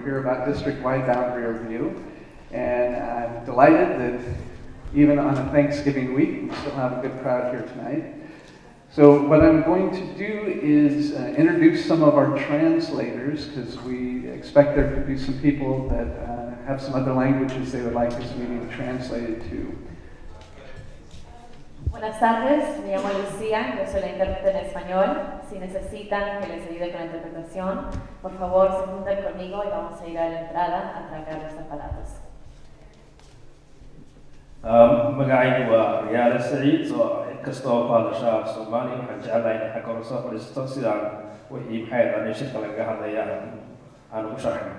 We're here about district-wide boundary review, and I'm delighted that even on a Thanksgiving week, we still have a good crowd here tonight. So what I'm going to do is introduce some of our translators, because we expect there could be some people that have some other languages they would like this meeting translated to. Buenas tardes, me llamo Lucía, yo soy la intérprete en español. Si necesitan que les ayude con la interpretación, por favor se juntan conmigo y vamos a ir a la entrada a tragar los aparatos. magacaygu waa riyaale saciid oo inkastoo faadasha Soomaali waxaan jeclahay in xagga hore soo fadhiisto sidaan wixii maxay ahayd shirka lagaga hadlaya aan ugu sharxno.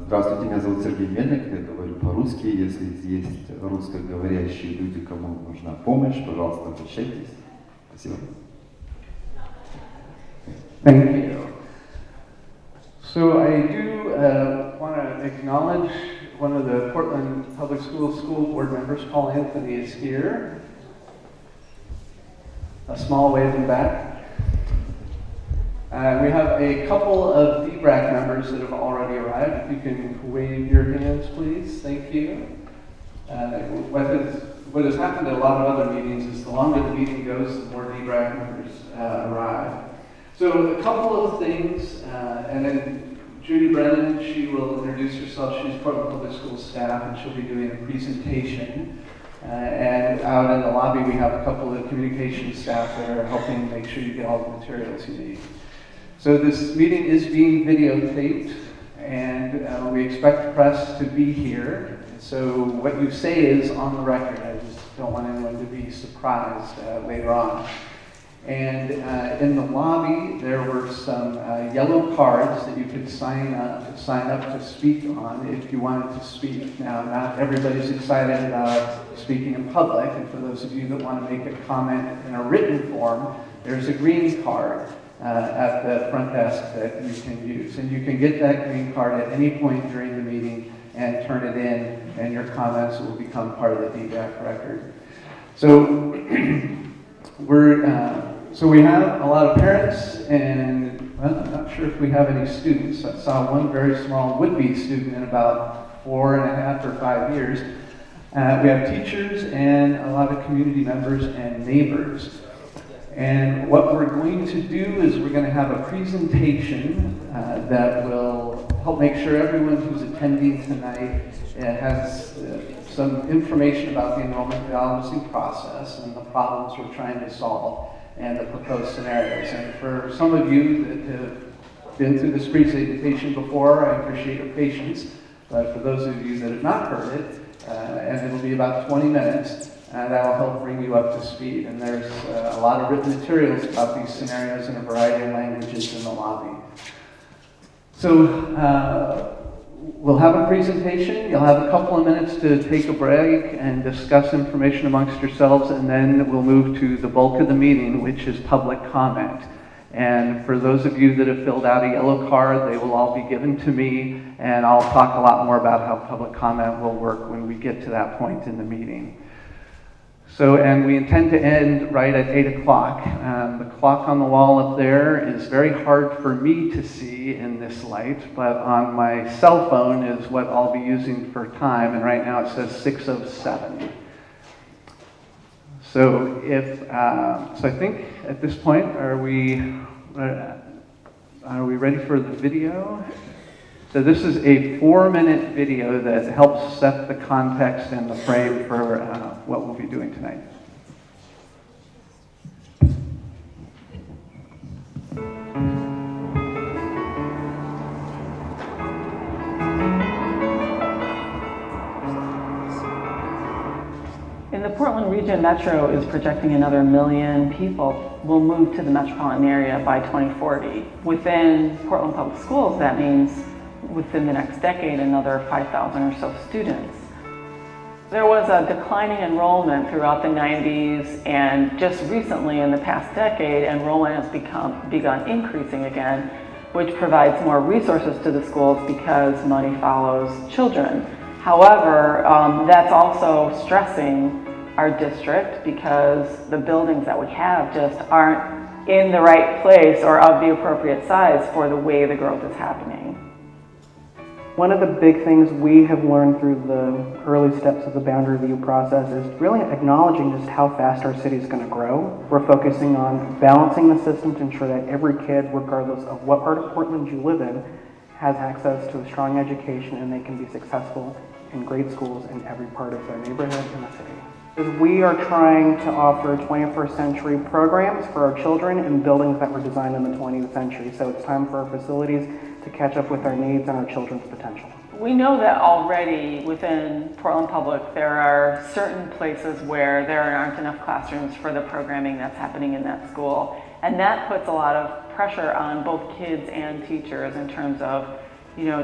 Здравствуйте, меня зовут Сергей Мельник, я говорю по-русски. Если есть русскоговорящие люди, кому нужна помощь, пожалуйста, обращайтесь. Спасибо. Thank you. So I do want to acknowledge one of the Portland Public Schools school board members, Paul Anthony, is here. A small wave in back. We have a couple of DBRAC members that have already arrived. If you can wave your hands, please. Thank you. What has happened at a lot of other meetings is the longer the meeting goes, the more DBRAC members arrive. So a couple of things, and then Judy Brennan, she will introduce herself. She's Portland Public Schools staff, and she'll be doing a presentation. And out in the lobby, we have a couple of communication staff that are helping make sure you get all the materials you need. So this meeting is being videotaped, and we expect the press to be here. So what you say is on the record. I just don't want anyone to be surprised later on. And in the lobby, there were some yellow cards that you could sign up to speak on if you wanted to speak. Now, not everybody's excited about speaking in public, and for those of you that want to make a comment in a written form, there's a green card at the front desk that you can use. And you can get that green card at any point during the meeting and turn it in, and your comments will become part of the DBAC record. So so we have a lot of parents, and well, I'm not sure if we have any students. I saw one very small would-be student in about 4.5 or 5 years. We have teachers and a lot of community members and neighbors. And what we're going to do is we're going to have a presentation that will help make sure everyone who's attending tonight has some information about the enrollment balancing process and the problems we're trying to solve and the proposed scenarios. And for some of you that have been through this presentation before, I appreciate your patience. But for those of you that have not heard it, and it'll be about 20 minutes, that will help bring you up to speed. And there's a lot of written materials about these scenarios in a variety of languages in the lobby. So we'll have a presentation. You'll have a couple of minutes to take a break and discuss information amongst yourselves, and then we'll move to the bulk of the meeting, which is public comment. And for those of you that have filled out a yellow card, they will all be given to me, and I'll talk a lot more about how public comment will work when we get to that point in the meeting. So, and we intend to end right at 8 o'clock. The clock on the wall up there is very hard for me to see in this light, but on my cell phone is what I'll be using for time, and right now it says 6:07. So so I think at this point, are we ready for the video? So this is a 4-minute video that helps set the context and the frame for what we'll be doing tonight. In the Portland region, Metro is projecting another 1 million people will move to the metropolitan area by 2040. Within Portland Public Schools, that means within the next decade, another 5,000 or so students. There was a declining enrollment throughout the 90s, and just recently in the past decade, enrollment has begun increasing again, which provides more resources to the schools because money follows children. However, that's also stressing our district because the buildings that we have just aren't in the right place or of the appropriate size for the way the growth is happening. One of the big things we have learned through the early steps of the boundary review process is really acknowledging just how fast our city is going to grow. We're focusing on balancing the system to ensure that every kid, regardless of what part of Portland you live in, has access to a strong education and they can be successful in great schools in every part of their neighborhood in the city. We are trying to offer 21st century programs for our children in buildings that were designed in the 20th century. So it's time for our facilities to catch up with our needs and our children's potential. We know that already within Portland Public there are certain places where there aren't enough classrooms for the programming that's happening in that school. And that puts a lot of pressure on both kids and teachers in terms of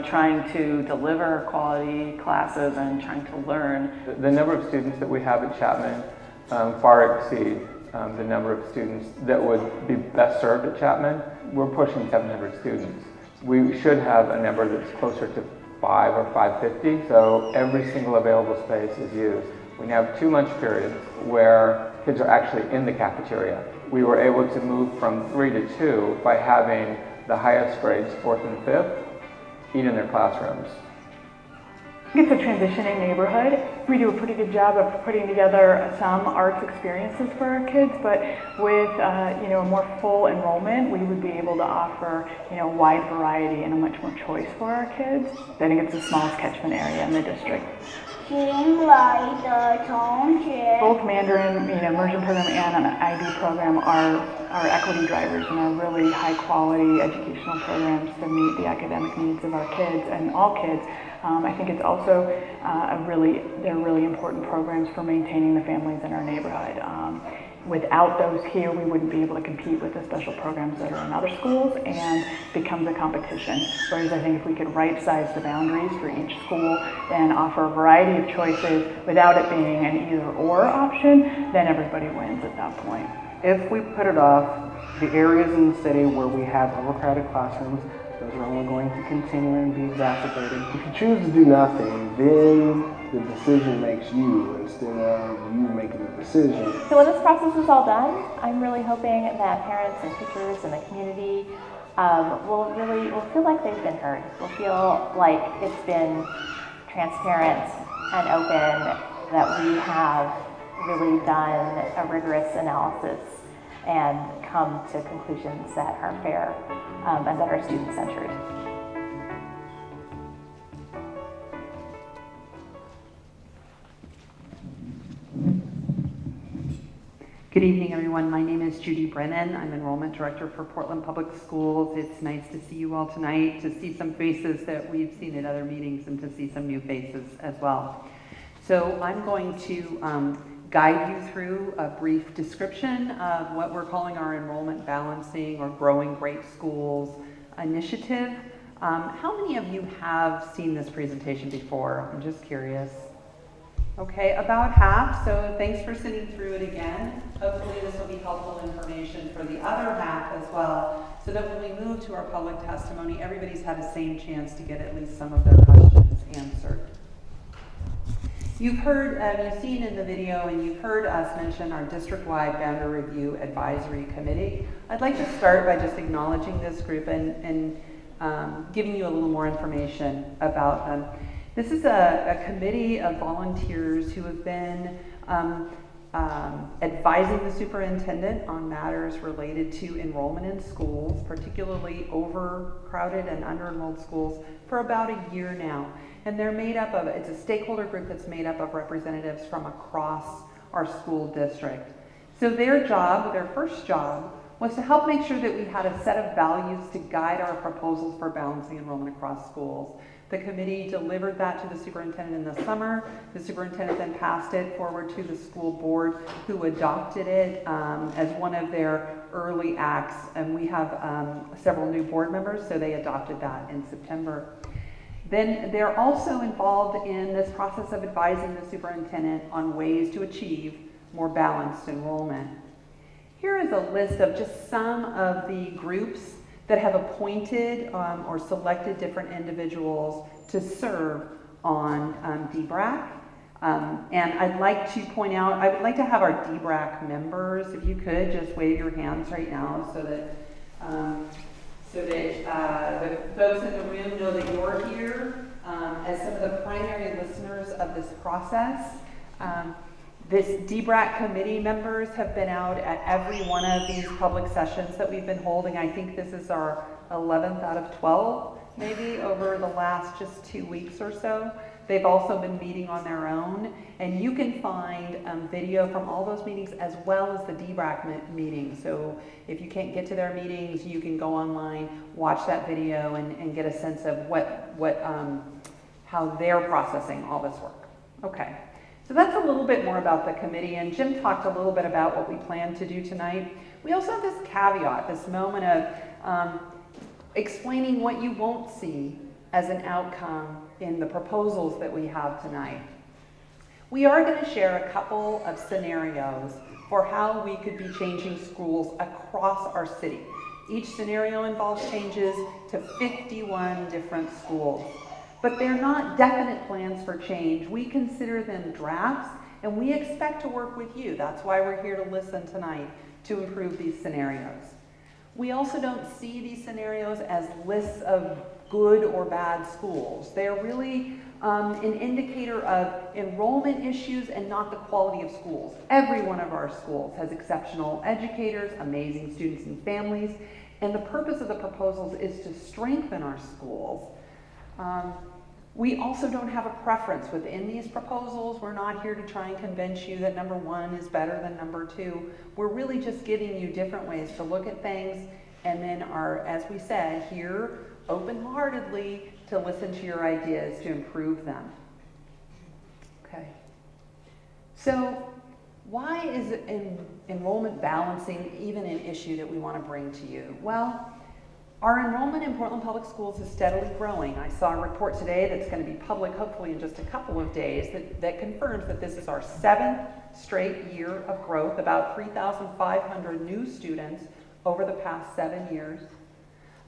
trying to deliver quality classes and trying to learn. The number of students that we have at Chapman far exceed the number of students that would be best served at Chapman. We're pushing 700 students. We should have a number that's closer to 5 or 550, so every single available space is used. We now have 2 lunch periods where kids are actually in the cafeteria. We were able to move from 3 to 2 by having the highest grades, 4th and 5th, eat in their classrooms. It's a transitioning neighborhood. We do a pretty good job of putting together some arts experiences for our kids, but with a more full enrollment, we would be able to offer a wide variety and a much more choice for our kids. I think it's the smallest catchment area in the district. Both Mandarin immersion program and an IB program are equity drivers and are really high quality educational programs to meet the academic needs of our kids and all kids. I think it's also they're really important programs for maintaining the families in our neighborhood. Without those here, we wouldn't be able to compete with the special programs that are in other schools and becomes a competition. Whereas I think if we could right-size the boundaries for each school and offer a variety of choices without it being an either-or option, then everybody wins at that point. If we put it off, the areas in the city where we have overcrowded classrooms, those are only going to continue and be exacerbated. If you choose to do nothing, then the decision makes you instead of you making the decision. So when this process is all done, I'm really hoping that parents and teachers and the community will feel like they've been heard. Will feel like it's been transparent and open, that we have really done a rigorous analysis and come to conclusions that are fair and that are student-centered. Good evening, everyone. My name is Judy Brennan. I'm Enrollment Director for Portland Public Schools. It's nice to see you all tonight, to see some faces that we've seen at other meetings and to see some new faces as well. So I'm going to guide you through a brief description of what we're calling our enrollment balancing or growing great schools initiative. How many of you have seen this presentation before? I'm just curious. Okay, about half, so thanks for sitting through it again. Hopefully this will be helpful information for the other half as well, so that when we move to our public testimony, everybody's had the same chance to get at least some of their questions answered. You've heard, you've seen in the video, and you've heard us mention our district-wide boundary review advisory committee. I'd like to start by just acknowledging this group and giving you a little more information about them. This is a committee of volunteers who have been advising the superintendent on matters related to enrollment in schools, particularly overcrowded and under-enrolled schools, for about a year now. And they're made up of, it's a stakeholder group that's made up of representatives from across our school district. So their job, their first job, was to help make sure that we had a set of values to guide our proposals for balancing enrollment across schools. The committee delivered that to the superintendent in the summer. The superintendent then passed it forward to the school board, who adopted it as one of their early acts. And we have several new board members, so they adopted that in September. Then they're also involved in this process of advising the superintendent on ways to achieve more balanced enrollment. Here is a list of just some of the groups that have appointed or selected different individuals to serve on DBRAC. And I'd like to point out, I would like to have our DBRAC members, if you could, just wave your hands right now so that the folks in the room know that you're here as some of the primary listeners of this process. This DBRAC committee members have been out at every one of these public sessions that we've been holding. I think this is our 11th out of 12, maybe, over the last just 2 weeks or so. They've also been meeting on their own, and you can find video from all those meetings as well as the DBRAC meetings. So if you can't get to their meetings, you can go online, watch that video, and get a sense of how they're processing all this work. Okay, so that's a little bit more about the committee, and Jim talked a little bit about what we plan to do tonight. We also have this caveat, this moment of explaining what you won't see as an outcome in the proposals that we have tonight. We are going to share a couple of scenarios for how we could be changing schools across our city. Each scenario involves changes to 51 different schools, but they're not definite plans for change. We consider them drafts, and we expect to work with you. That's why we're here to listen tonight, to improve these scenarios. We also don't see these scenarios as lists of good or bad schools. They're really an indicator of enrollment issues and not the quality of schools. Every one of our schools has exceptional educators, amazing students and families, and the purpose of the proposals is to strengthen our schools. We also don't have a preference within these proposals. We're not here to try and convince you that number one is better than number two. We're really just giving you different ways to look at things, and then are, as we said, here open-heartedly to listen to your ideas to improve them. Okay. So why is enrollment balancing even an issue that we want to bring to you? Well, our enrollment in Portland Public Schools is steadily growing. I saw a report today that's going to be public hopefully in just a couple of days that confirms that this is our 7th straight year of growth, about 3,500 new students over the past 7 years.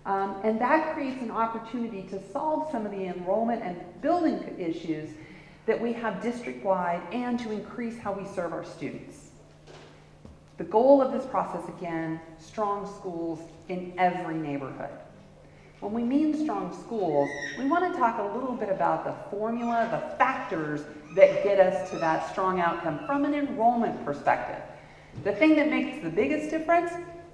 And that creates an opportunity to solve some of the enrollment and building issues that we have district-wide and to increase how we serve our students. The goal of this process, again, strong schools in every neighborhood. When we mean strong schools, we want to talk a little bit about the formula, the factors that get us to that strong outcome from an enrollment perspective. The thing that makes the biggest difference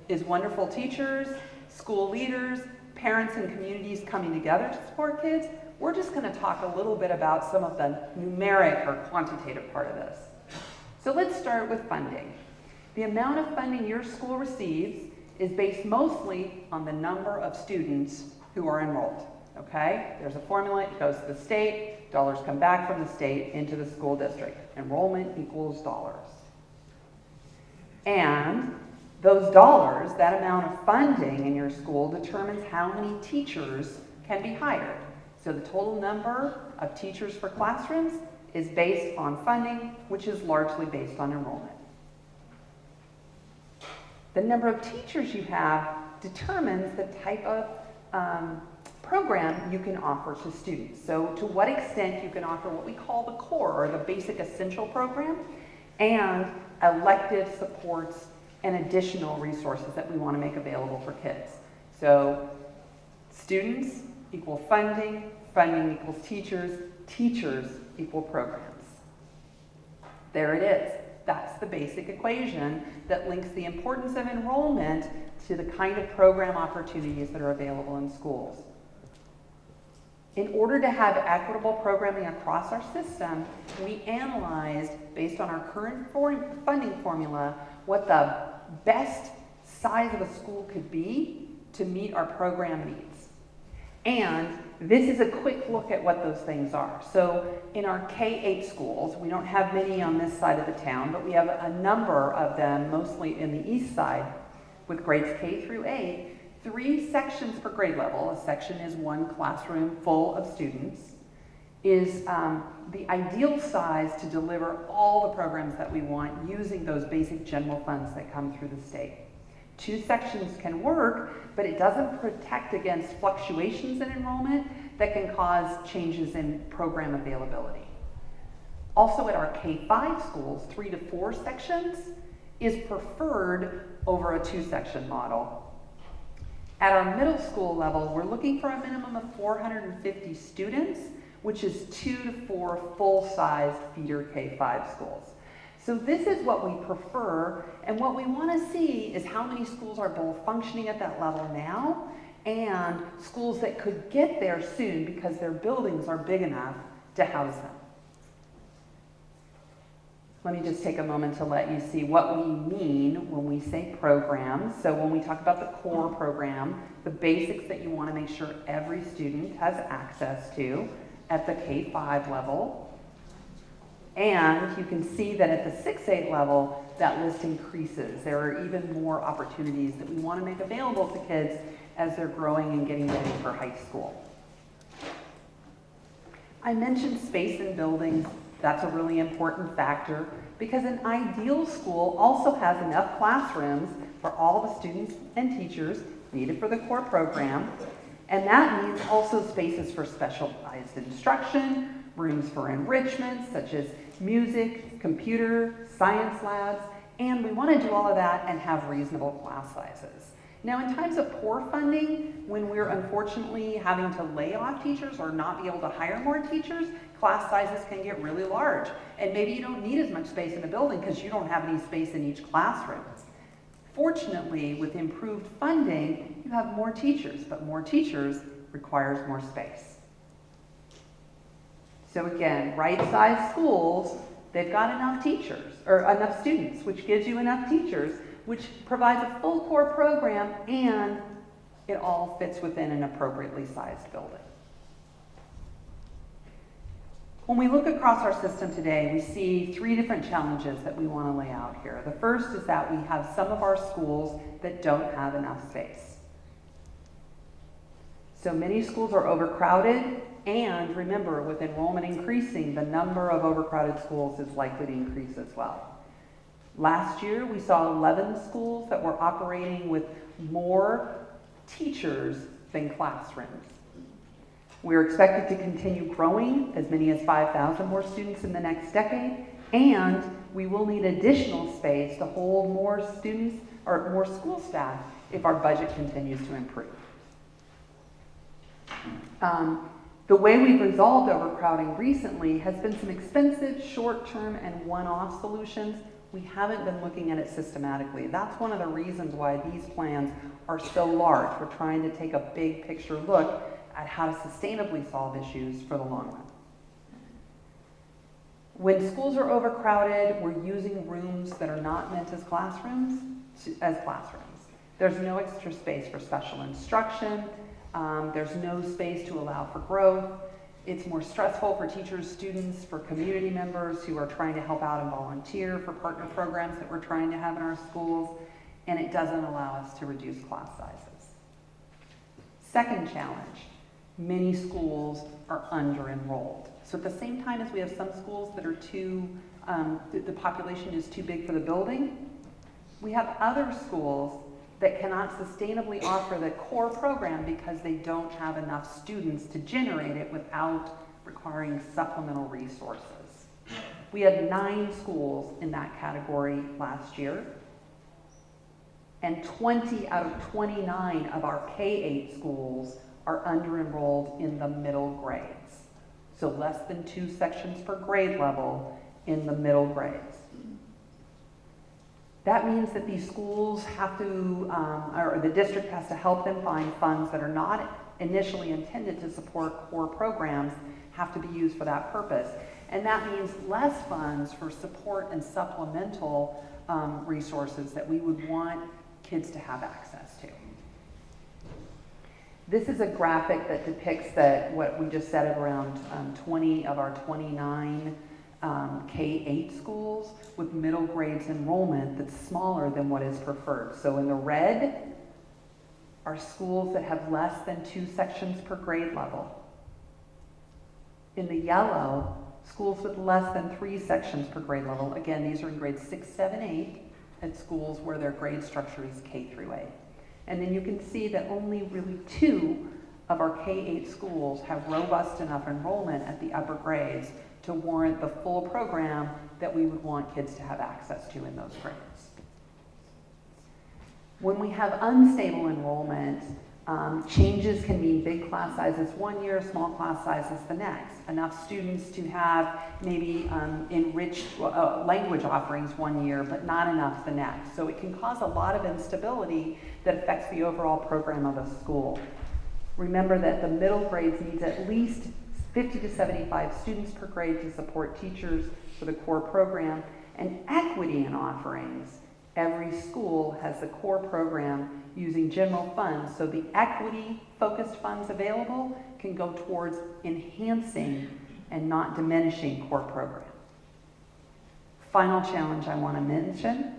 is wonderful teachers, school leaders, parents, and communities coming together to support kids. We're just going to talk a little bit about some of the numeric or quantitative part of this. So let's start with funding. The amount of funding your school receives is based mostly on the number of students who are enrolled. Okay? There's a formula, it goes to the state, dollars come back from the state into the school district. Enrollment equals dollars. And those dollars, that amount of funding in your school, determines how many teachers can be hired. So the total number of teachers for classrooms is based on funding, which is largely based on enrollment. The number of teachers you have determines the type of program you can offer to students. So to what extent you can offer what we call the core, or the basic essential program, and elective supports and additional resources that we want to make available for kids. So students equal funding, funding equals teachers, teachers equal programs. There it is. That's the basic equation that links the importance of enrollment to the kind of program opportunities that are available in schools. In order to have equitable programming across our system, we analyzed, based on our current funding formula, what the best size of a school could be to meet our program needs. And this is a quick look at what those things are. So in our K-8 schools, we don't have many on this side of the town, but we have a number of them, mostly in the east side, with grades K through 8, 3 sections per grade level. A section is 1 classroom full of students, is the ideal size to deliver all the programs that we want using those basic general funds that come through the state. 2 sections can work, but it doesn't protect against fluctuations in enrollment that can cause changes in program availability. Also at our K-5 schools, 3 to 4 sections is preferred over a 2-section model. At our middle school level, we're looking for a minimum of 450 students, which is 2 to 4 full-sized feeder K-5 schools. So this is what we prefer, and what we want to see is how many schools are both functioning at that level now and schools that could get there soon because their buildings are big enough to house them. Let me just take a moment to let you see what we mean when we say programs. So when we talk about the core program, the basics that you want to make sure every student has access to at the K-5 level. And you can see that at the 6-8 level, that list increases. There are even more opportunities that we want to make available to kids as they're growing and getting ready for high school. I mentioned space in buildings. That's a really important factor because an ideal school also has enough classrooms for all the students and teachers needed for the core program. And that means also spaces for specialized instruction, rooms for enrichment such as music, computer, science labs, and we want to do all of that and have reasonable class sizes. Now, in times of poor funding, when we're unfortunately having to lay off teachers or not be able to hire more teachers, class sizes can get really large. And maybe you don't need as much space in a building because you don't have any space in each classroom. Fortunately, with improved funding, you have more teachers, but more teachers requires more space. So again, right-sized schools, they've got enough teachers, or enough students, which gives you enough teachers, which provides a full core program, and it all fits within an appropriately sized building. When we look across our system today, we see 3 different challenges that we want to lay out here. The first is that we have some of our schools that don't have enough space. So many schools are overcrowded, and remember, with enrollment increasing, the number of overcrowded schools is likely to increase as well. Last year, we saw 11 schools that were operating with more teachers than classrooms. We're expected to continue growing as many as 5,000 more students in the next decade, and we will need additional space to hold more students or more school staff if our budget continues to improve. The way we've resolved overcrowding recently has been some expensive short-term and one-off solutions. We haven't been looking at it systematically. That's one of the reasons why these plans are so large. We're trying to take a big picture look at how to sustainably solve issues for the long run. When schools are overcrowded, we're using rooms that are not meant as classrooms. There's no extra space for special instruction. There's no space to allow for growth. It's more stressful for teachers, students, for community members who are trying to help out and volunteer for partner programs that we're trying to have in our schools, and it doesn't allow us to reduce class sizes. Second challenge, many schools are under-enrolled. So at the same time as we have some schools that are the population is too big for the building, we have other schools that cannot sustainably offer the core program because they don't have enough students to generate it without requiring supplemental resources. We had 9 schools in that category last year, and 20 out of 29 of our K-8 schools are under-enrolled in the middle grades. So less than 2 sections per grade level in the middle grades. That means that these schools have to, or the district has to help them find funds that are not initially intended to support core programs, have to be used for that purpose. And that means less funds for support and supplemental resources that we would want kids to have access to. This is a graphic that depicts what we just said of around 20 of our 29 K-8 schools with middle grades enrollment that's smaller than what is preferred. So in the red are schools that have less than 2 sections per grade level. In the yellow, schools with less than 3 sections per grade level. Again, these are in grades 6, 7, 8 at schools where their grade structure is K through 8. And then you can see that only really 2 of our K-8 schools have robust enough enrollment at the upper grades to warrant the full program that we would want kids to have access to in those grades. When we have unstable enrollment, changes can mean big class sizes one year, small class sizes the next. Enough students to have maybe enriched language offerings one year, but not enough the next. So it can cause a lot of instability that affects the overall program of a school. Remember that the middle grades needs at least 50 to 75 students per grade to support teachers for the core program, and equity in offerings. Every school has the core program using general funds, so the equity-focused funds available can go towards enhancing and not diminishing core program. Final challenge I want to mention,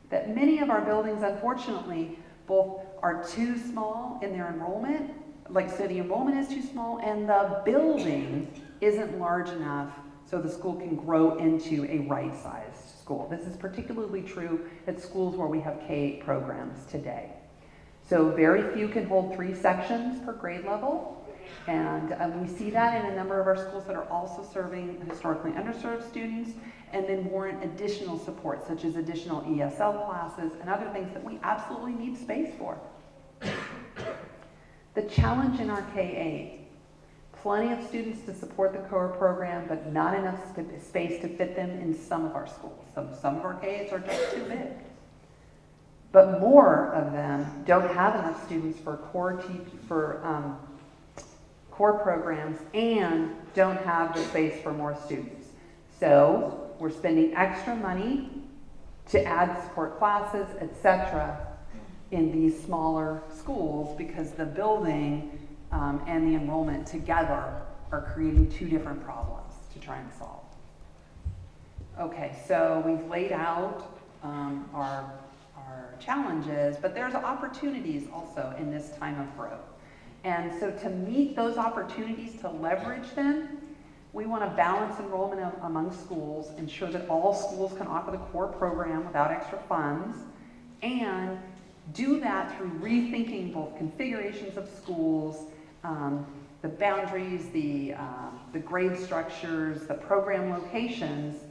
that many of our buildings, unfortunately, both are too small in their enrollment, so the enrollment is too small, and the building isn't large enough so the school can grow into a right-sized school. This is particularly true at schools where we have K-8 programs today. So very few can hold 3 sections per grade level, and we see that in a number of our schools that are also serving historically underserved students, and then warrant additional support, such as additional ESL classes and other things that we absolutely need space for. The challenge in our K-8, plenty of students to support the core program, but not enough space to fit them in some of our schools. Some of our K-8s are just too big. But more of them don't have enough students for core programs and don't have the space for more students. So we're spending extra money to add support classes, etc., in these smaller schools because the building and the enrollment together are creating 2 different problems to try and solve. Okay, so we've laid out our challenges, but there's opportunities also in this time of growth. And so to meet those opportunities, to leverage them, we want to balance enrollment among schools, ensure that all schools can offer the core program without extra funds, and do that through rethinking both configurations of schools, the boundaries, the grade structures, the program locations,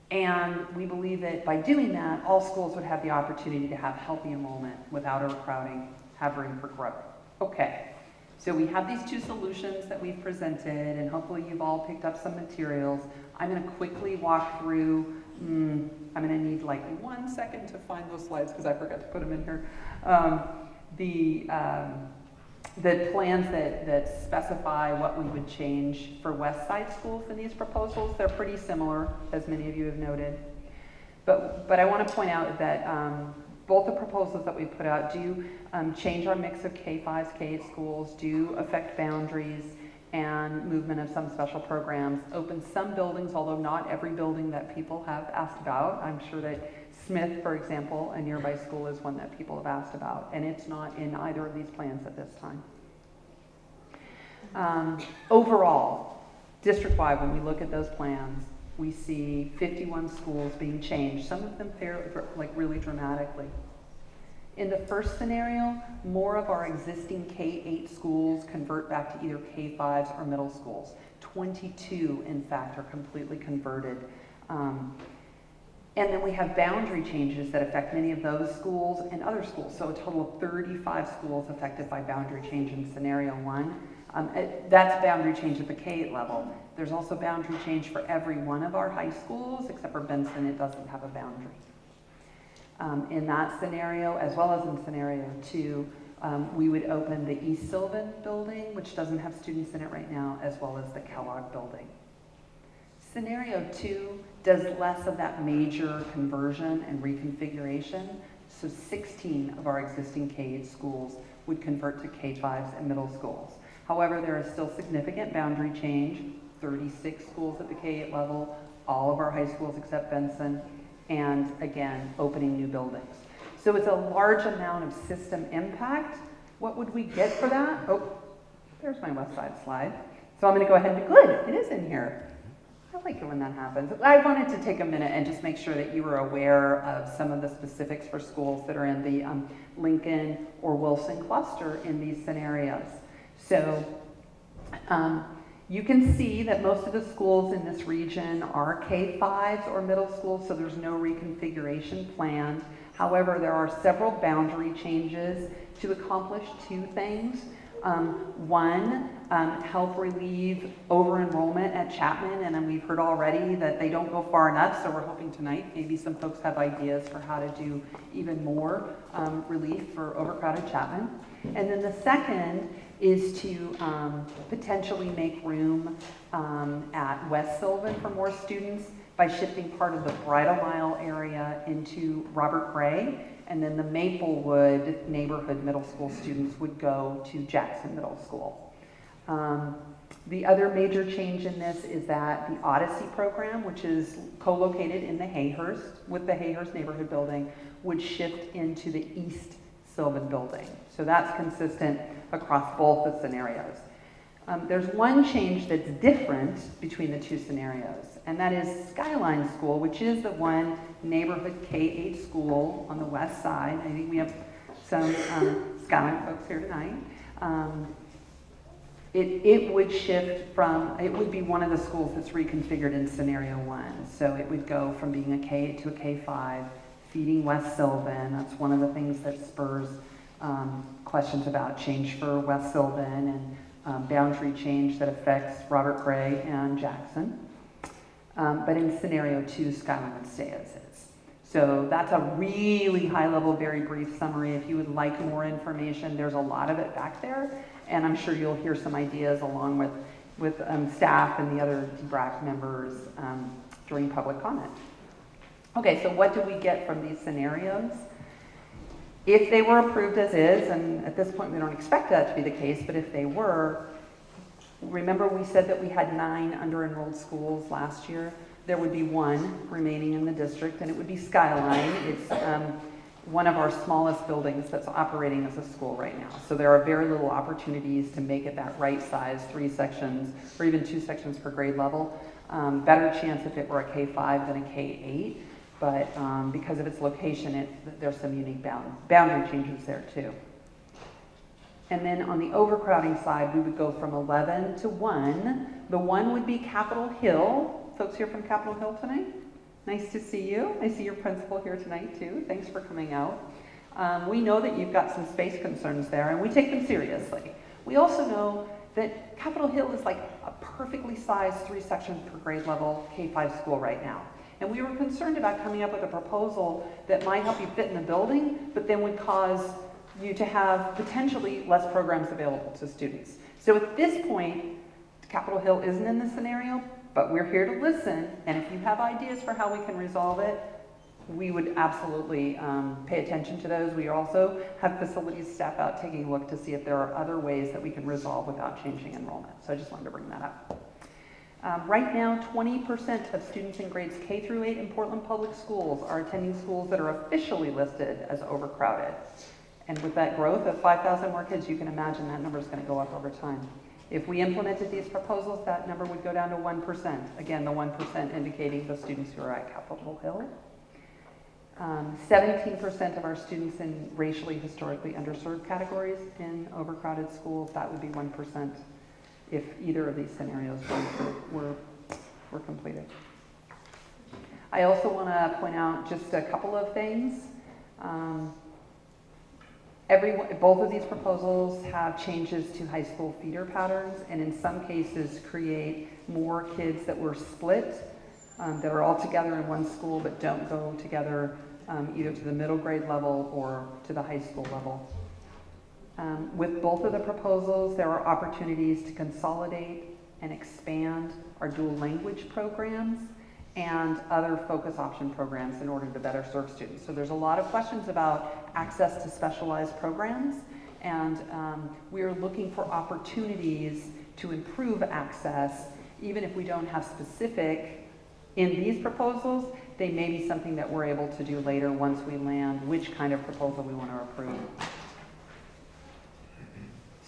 and we believe that by doing that, all schools would have the opportunity to have healthy enrollment without overcrowding, have room for growth. Okay, so we have these 2 solutions that we've presented, and hopefully you've all picked up some materials. I'm going to quickly walk through, I'm going to need like 1 second to find those slides because I forgot to put them in here. The plans that specify what we would change for West Side schools in these proposals, they're pretty similar, as many of you have noted. But I want to point out that both the proposals that we put out do change our mix of K-5s, K-8 schools, do affect boundaries and movement of some special programs, open some buildings, although not every building that people have asked about. I'm sure that Smith, for example, a nearby school, is one that people have asked about, and it's not in either of these plans at this time. Overall, district-wide, when we look at those plans, we see 51 schools being changed, some of them really dramatically. In the first scenario, more of our existing K-8 schools convert back to either K-5s or middle schools. 22, in fact, are completely converted. And then we have boundary changes that affect many of those schools and other schools. So a total of 35 schools affected by boundary change in scenario 1. That's boundary change at the K-8 level. There's also boundary change for every one of our high schools, except for Benson, it doesn't have a boundary. In that scenario, as well as in scenario 2, we would open the East Sylvan building, which doesn't have students in it right now, as well as the Kellogg building. Scenario 2 does less of that major conversion and reconfiguration, so 16 of our existing K-8 schools would convert to K-5s and middle schools. However, there is still significant boundary change, 36 schools at the K-8 level, all of our high schools except Benson, and again, opening new buildings. So it's a large amount of system impact. What would we get for that? Oh, there's my West Side slide. So I'm going to go ahead and good, it is in here. I like it when that happens. I wanted to take a minute and just make sure that you were aware of some of the specifics for schools that are in the Lincoln or Wilson cluster in these scenarios. So You can see that most of the schools in this region are K-5s or middle schools, so there's no reconfiguration planned. However, there are several boundary changes to accomplish two things. One, help relieve over-enrollment at Chapman, and then we've heard already that they don't go far enough, so we're hoping tonight maybe some folks have ideas for how to do even more relief for overcrowded Chapman. And then the second is to potentially make room at West Sylvan for more students by shifting part of the Bridal Mile area into Robert Gray, and then the Maplewood neighborhood middle school students would go to Jackson Middle School. The other major change in this is that the Odyssey program, which is co-located in the Hayhurst with the Hayhurst neighborhood building, would shift into the East Sylvan building. So that's consistent across both the scenarios. There's one change that's different between the two scenarios, and that is Skyline School, which is the one neighborhood K-8 school on the west side. I think we have some Skyline folks here tonight. It would shift from, it would be one of the schools that's reconfigured in scenario one. So it would go from being a K to a K-5, feeding West Sylvan. That's one of the things that spurs questions about change for West Sylvan and boundary change that affects Robert Gray and Jackson. But in scenario two, Skyline would stay as is. So that's a really high level, very brief summary. If you would like more information, there's a lot of it back there. And I'm sure you'll hear some ideas along with staff and the other DBRAC members during public comment. Okay, so what do we get from these scenarios? If they were approved as is, and at this point we don't expect that to be the case, but if they were, remember we said that we had 9 under-enrolled schools last year. There would be 1 remaining in the district, and it would be Skyline. It's one of our smallest buildings that's operating as a school right now. So there are very little opportunities to make it that right size, 3 sections, or even 2 sections per grade level. Better chance if it were a K-5 than a K-8. But because of its location, there's some unique boundary changes there too. And then on the overcrowding side, we would go from 11 to 1. The 1 would be Capitol Hill. Folks here from Capitol Hill tonight? Nice to see you. I see your principal here tonight too. Thanks for coming out. We know that you've got some space concerns there, and we take them seriously. We also know that Capitol Hill is like a perfectly sized 3 sections per grade level K-5 school right now. And we were concerned about coming up with a proposal that might help you fit in the building, but then would cause you to have potentially less programs available to students. So at this point, Capitol Hill isn't in this scenario, but we're here to listen. And if you have ideas for how we can resolve it, we would absolutely pay attention to those. We also have facilities staff out taking a look to see if there are other ways that we can resolve without changing enrollment. So I just wanted to bring that up. Right now, 20% of students in grades K through 8 in Portland Public Schools are attending schools that are officially listed as overcrowded. And with that growth of 5,000 more kids, you can imagine that number is going to go up over time. If we implemented these proposals, that number would go down to 1%. Again, the 1% indicating the students who are at Capitol Hill. 17% of our students in racially, historically underserved categories in overcrowded schools, that would be 1%. If either of these scenarios were completed. I also want to point out just a couple of things. Both of these proposals have changes to high school feeder patterns, and in some cases create more kids that were split, that are all together in one school but don't go together either to the middle grade level or to the high school level. With both of the proposals, there are opportunities to consolidate and expand our dual language programs and other focus option programs in order to better serve students. So there's a lot of questions about access to specialized programs, and we are looking for opportunities to improve access, even if we don't have specific in these proposals. They may be something that we're able to do later once we land which kind of proposal we want to approve.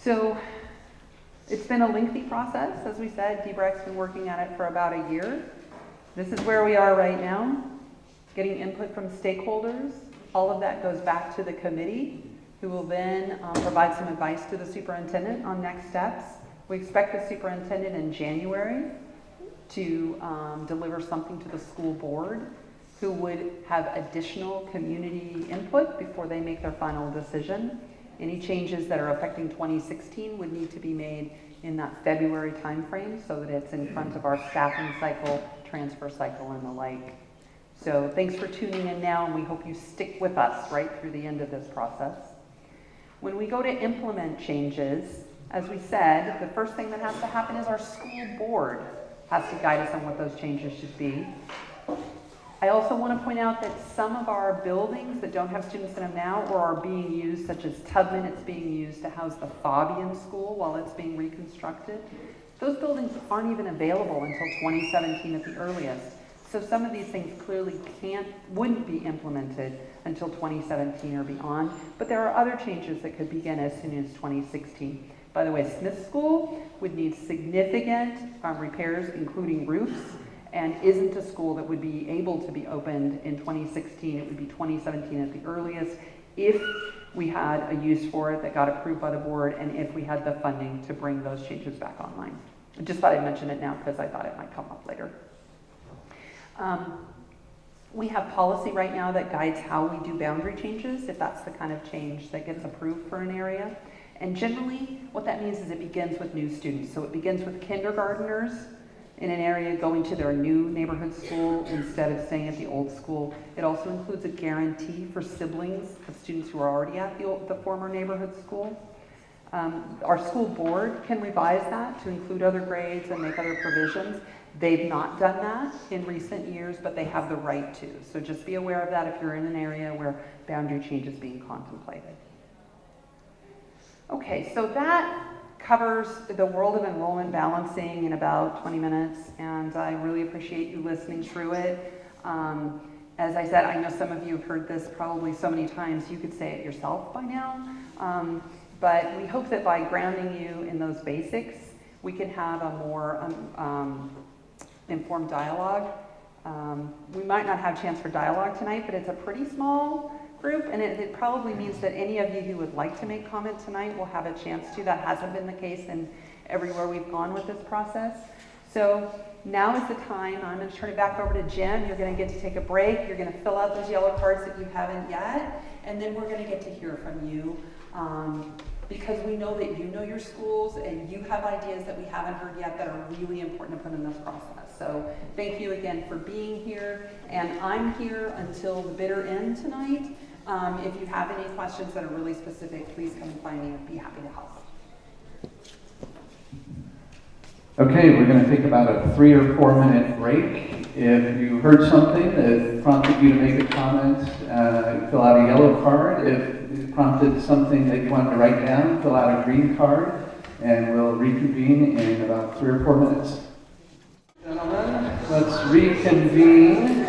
So it's been a lengthy process, as we said. DBRAC's been working at it for about a year. This is where we are right now, getting input from stakeholders. All of that goes back to the committee, who will then provide some advice to the superintendent on next steps. We expect the superintendent in January to deliver something to the school board, who would have additional community input before they make their final decision. Any changes that are affecting 2016 would need to be made in that February timeframe so that it's in front of our staffing cycle, transfer cycle, and the like. So thanks for tuning in now, and we hope you stick with us right through the end of this process. When we go to implement changes, as we said, the first thing that has to happen is our school board has to guide us on what those changes should be. I also want to point out that some of our buildings that don't have students in them now or are being used, such as Tubman, it's being used to house the Fabian School while it's being reconstructed. Those buildings aren't even available until 2017 at the earliest. So some of these things clearly wouldn't be implemented until 2017 or beyond, but there are other changes that could begin as soon as 2016. By the way, Smith School would need significant repairs, including roofs, and isn't a school that would be able to be opened in 2016. It would be 2017 at the earliest if we had a use for it that got approved by the board and if we had the funding to bring those changes back online. I just thought I'd mention it now because I thought it might come up later. We have policy right now that guides how we do boundary changes, if that's the kind of change that gets approved for an area. And generally, what that means is it begins with new students. So it begins with kindergarteners in an area going to their new neighborhood school instead of staying at the old school. It also includes a guarantee for siblings of students who are already at the former neighborhood school. Our school board can revise that to include other grades and make other provisions. They've not done that in recent years, but they have the right to. So just be aware of that if you're in an area where boundary change is being contemplated. Okay, so that covers the world of enrollment balancing in about 20 minutes, and I really appreciate you listening through it. As I said, I know some of you have heard this probably so many times, you could say it yourself by now, but we hope that by grounding you in those basics, we can have a more informed dialogue. We might not have a chance for dialogue tonight, but it's a pretty small group, and it probably means that any of you who would like to make comment tonight will have a chance to. That hasn't been the case in everywhere we've gone with this process. So now is the time. I'm going to turn it back over to Jim. You're going to get to take a break. You're going to fill out those yellow cards that you haven't yet, and then we're going to get to hear from you. Because we know that you know your schools and you have ideas that we haven't heard yet that are really important to put in this process. So thank you again for being here, and I'm here until the bitter end tonight. If you have any questions that are really specific, please come and find me. I'd be happy to help. Okay, we're going to take about a 3 or 4 minute break. If you heard something that prompted you to make a comment, fill out a yellow card. If it prompted something that you wanted to write down, fill out a green card, and we'll reconvene in about 3 or 4 minutes. Gentlemen, let's reconvene.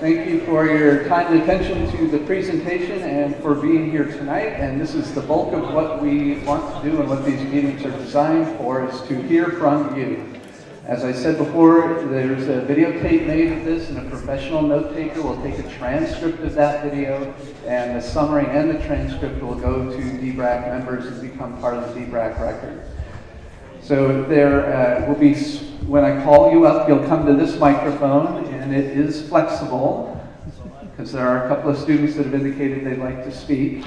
Thank you for your time and attention to the presentation and for being here tonight. And this is the bulk of what we want to do and what these meetings are designed for, is to hear from you. As I said before, there's a videotape made of this, and a professional note taker will take a transcript of that video, and the summary and the transcript will go to DBRAC members and become part of the DBRAC record. So there will be, when I call you up, you'll come to this microphone, and it is flexible, because there are a couple of students that have indicated they'd like to speak.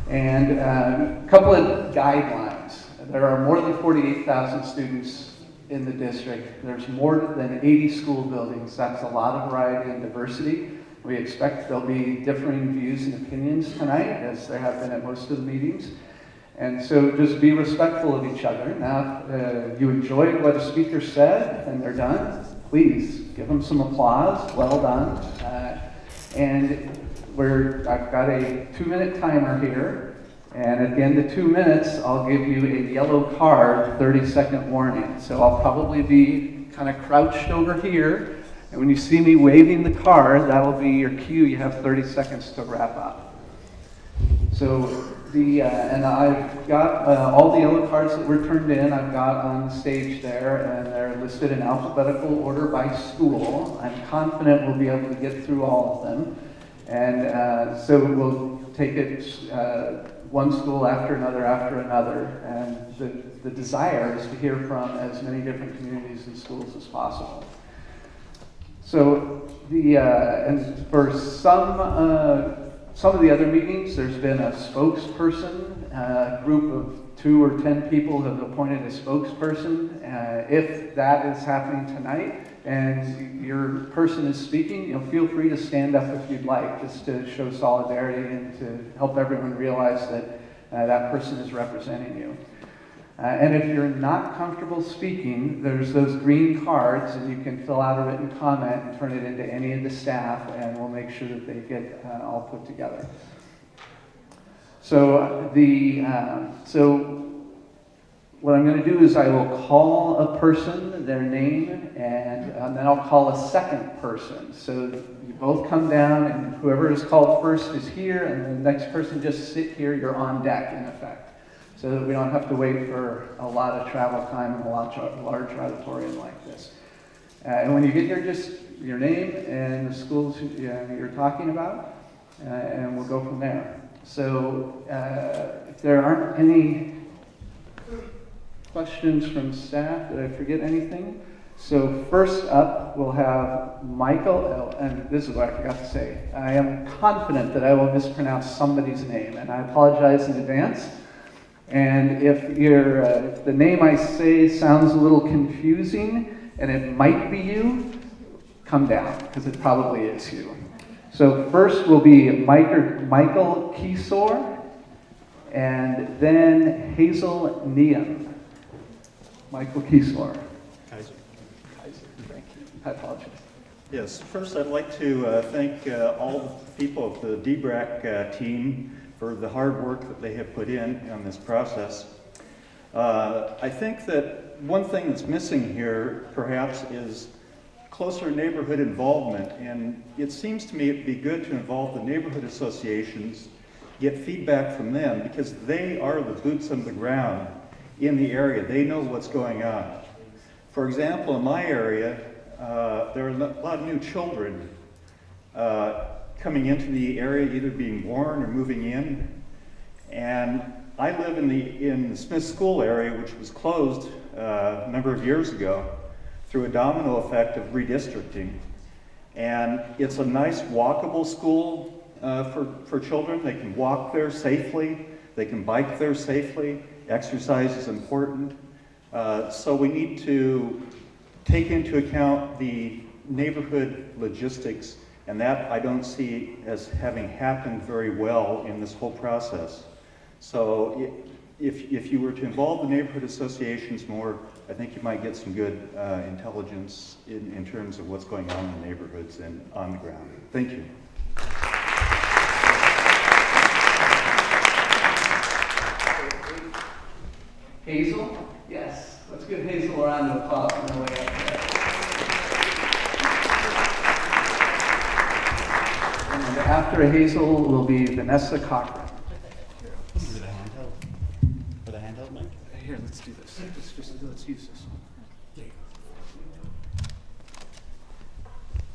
And a couple of guidelines. There are more than 48,000 students in the district. There's more than 80 school buildings. That's a lot of variety and diversity. We expect there'll be differing views and opinions tonight, as there have been at most of the meetings. And so just be respectful of each other. Now, if you enjoyed what a speaker said and they're done, please give them some applause. Well done. And I've got a 2-minute timer here. And at the end of 2 minutes, I'll give you a yellow card, 30-second warning. So I'll probably be kind of crouched over here. And when you see me waving the card, that'll be your cue. You have 30 seconds to wrap up. So and I've got all the yellow cards that were turned in, I've got on the stage there, and they're listed in alphabetical order by school. I'm confident we'll be able to get through all of them. And so we'll take it one school after another, and the desire is to hear from as many different communities and schools as possible. So and for some of the other meetings, there's been a spokesperson, a group of 2 or 10 people have appointed a spokesperson. If that is happening tonight and your person is speaking, feel free to stand up if you'd like, just to show solidarity and to help everyone realize that that person is representing you. And if you're not comfortable speaking, there's those green cards, and you can fill out a written comment and turn it into any of the staff, and we'll make sure that they get all put together. So what I'm going to do is I will call a person, their name, and then I'll call a second person. So you both come down, and whoever is called first is here, and the next person just sit here. You're on deck, in effect, so that we don't have to wait for a lot of travel time in a large auditorium like this. And when you get here, just your name and the schools you're talking about, and we'll go from there. So if there aren't any questions from staff, did I forget anything? So first up, we'll have Michael, and this is what I forgot to say. I am confident that I will mispronounce somebody's name, and I apologize in advance. And if the name I say sounds a little confusing, and it might be you, come down, because it probably is you. So first will be Michael Keesor, and then Hazel Neum. Michael Keesor. Kaiser. Thank you. I apologize. Yes, first I'd like to thank all the people of the DBRAC team for the hard work that they have put in on this process. I think that one thing that's missing here, perhaps, is closer neighborhood involvement, and it seems to me it'd be good to involve the neighborhood associations, get feedback from them, because they are the boots on the ground in the area. They know what's going on. For example, in my area, there are a lot of new children coming into the area, either being born or moving in. And I live in the Smith School area, which was closed a number of years ago through a domino effect of redistricting. And it's a nice walkable school for children. They can walk there safely, they can bike there safely. Exercise is important. So we need to take into account the neighborhood logistics, and that I don't see as having happened very well in this whole process. So if you were to involve the neighborhood associations more, I think you might get some good intelligence in terms of what's going on in the neighborhoods and on the ground. Thank you. Hazel? Yes. Let's give Hazel a round of applause on her way up there. And after Hazel will be Vanessa Cochran. Is it a handheld? For the handheld mic? Here, let's do this. Let's use this one. There you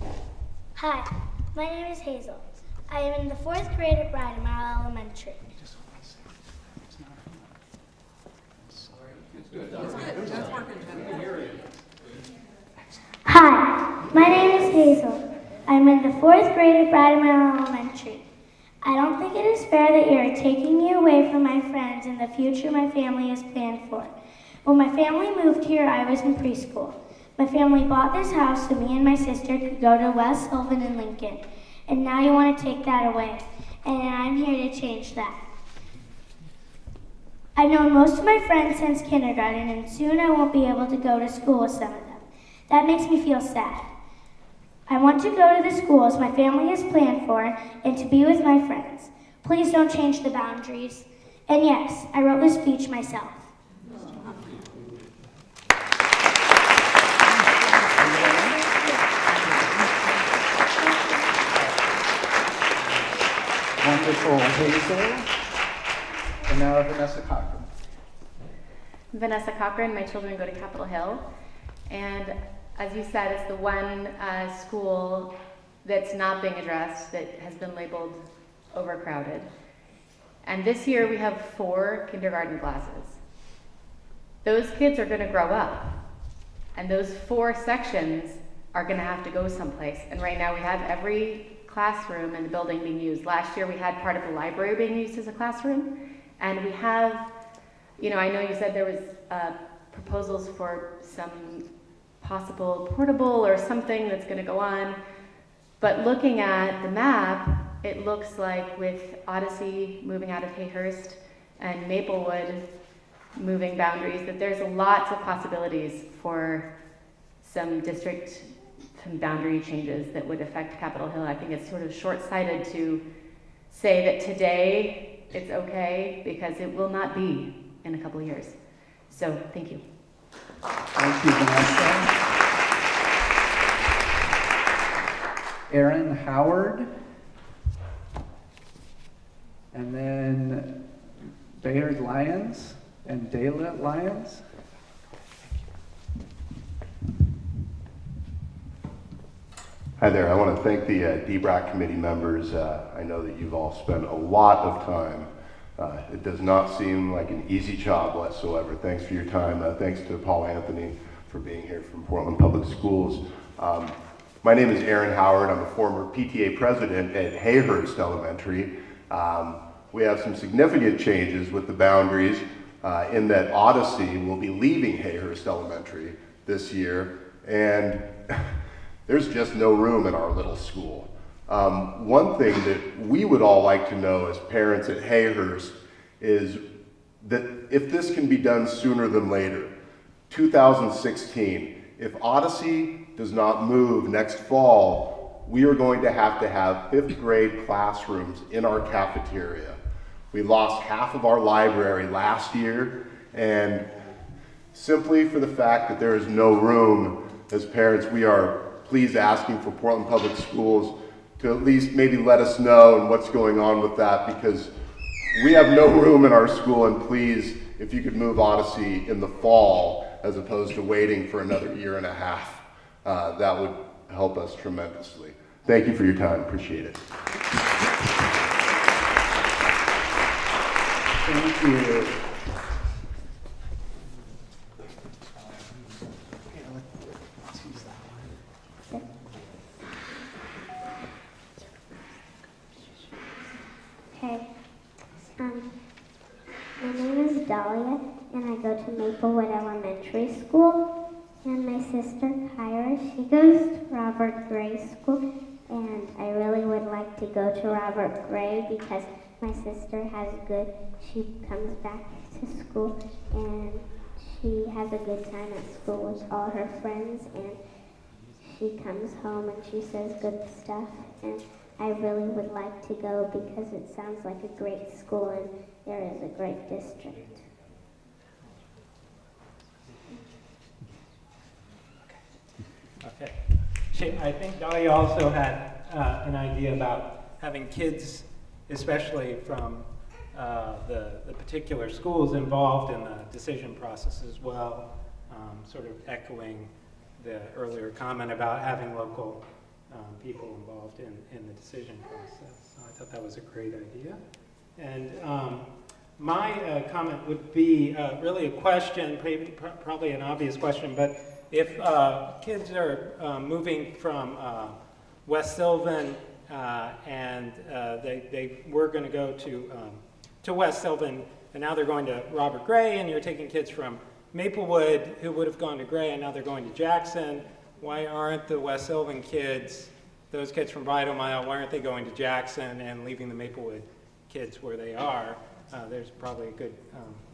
go. Hi, my name is Hazel. I am in the 4th grade at Bridemile Elementary. Hi, my name is Hazel. I'm in the 4th grade at Bridemile Elementary. I don't think it is fair that you are taking me away from my friends and the future my family has planned for. When my family moved here, I was in preschool. My family bought this house so me and my sister could go to West Sylvan and Lincoln. And now you want to take that away. And I'm here to change that. I've known most of my friends since kindergarten, and soon I won't be able to go to school with some of them. That makes me feel sad. I want to go to the schools my family has planned for and to be with my friends. Please don't change the boundaries. And yes, I wrote this speech myself. Wonderful, Hazel. And now Vanessa Cochran. Vanessa Cochran, my children go to Capitol Hill. And as you said, it's the one school that's not being addressed, that has been labeled overcrowded. And this year we have 4 kindergarten classes. Those kids are going to grow up, and those 4 sections are going to have to go someplace. And right now we have every classroom in the building being used. Last year we had part of the library being used as a classroom, and we have, you know, I know you said there was proposals for some possible portable or something that's going to go on, but looking at the map, it looks like with Odyssey moving out of Hayhurst and Maplewood moving boundaries, that there's lots of possibilities for some district boundary changes that would affect Capitol Hill. I think it's sort of short-sighted to say that today it's okay, because it will not be in a couple of years. So, thank you. Thank you, Vanessa. Aaron Howard. And then Bayard Lyons and Dayla Lyons. Hi there. I want to thank the DBRAC committee members. I know that you've all spent a lot of time. It does not seem like an easy job whatsoever. Thanks for your time. Thanks to Paul Anthony for being here from Portland Public Schools. My name is Aaron Howard. I'm a former PTA president at Hayhurst Elementary. We have some significant changes with the boundaries in that Odyssey will be leaving Hayhurst Elementary this year, and there's just no room in our little school. One thing that we would all like to know as parents at Hayhurst is that if this can be done sooner than later, 2016, if Odyssey does not move next fall, we are going to have 5th grade classrooms in our cafeteria. We lost half of our library last year, and simply for the fact that there is no room, as parents, we are please asking for Portland Public Schools to at least maybe let us know and what's going on with that, because we have no room in our school, and please, if you could move Odyssey in the fall as opposed to waiting for another year and a half, that would help us tremendously. Thank you for your time. Appreciate it. Thank you. Hey, my name is Dahlia, and I go to Maplewood Elementary School, and my sister, Kyra, she goes to Robert Gray School, and I really would like to go to Robert Gray because my sister she comes back to school, and she has a good time at school with all her friends, and she comes home and she says good stuff, and I really would like to go because it sounds like a great school and there is a great district. Okay. I think Dahlia also had an idea about having kids, especially from the particular schools, involved in the decision process as well, sort of echoing the earlier comment about having local people involved in the decision process. So I thought that was a great idea. And my comment would be really a question, probably an obvious question, but if kids are moving from West Sylvan and they were going to go to West Sylvan, and now they're going to Robert Gray, and you're taking kids from Maplewood who would have gone to Gray, and now they're going to Jackson, why aren't the West Sylvan kids, those kids from Vital Mile, why aren't they going to Jackson and leaving the Maplewood kids where they are? There's probably a good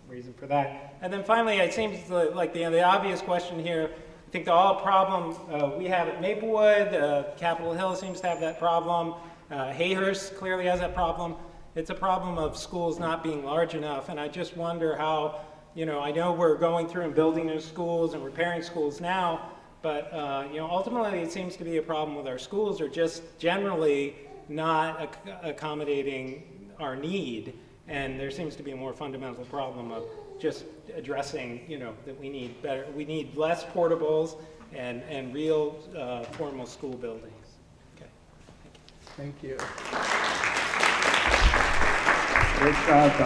reason for that. And then finally, it seems like the obvious question here, I think the all problem we have at Maplewood, Capitol Hill seems to have that problem, Hayhurst clearly has that problem. It's a problem of schools not being large enough, and I just wonder how, I know we're going through and building new schools and repairing schools now, but ultimately it seems to be a problem with our schools are just generally not accommodating our need, and there seems to be a more fundamental problem of just addressing, that we need less portables and real formal school buildings. Okay, thank you. Great job,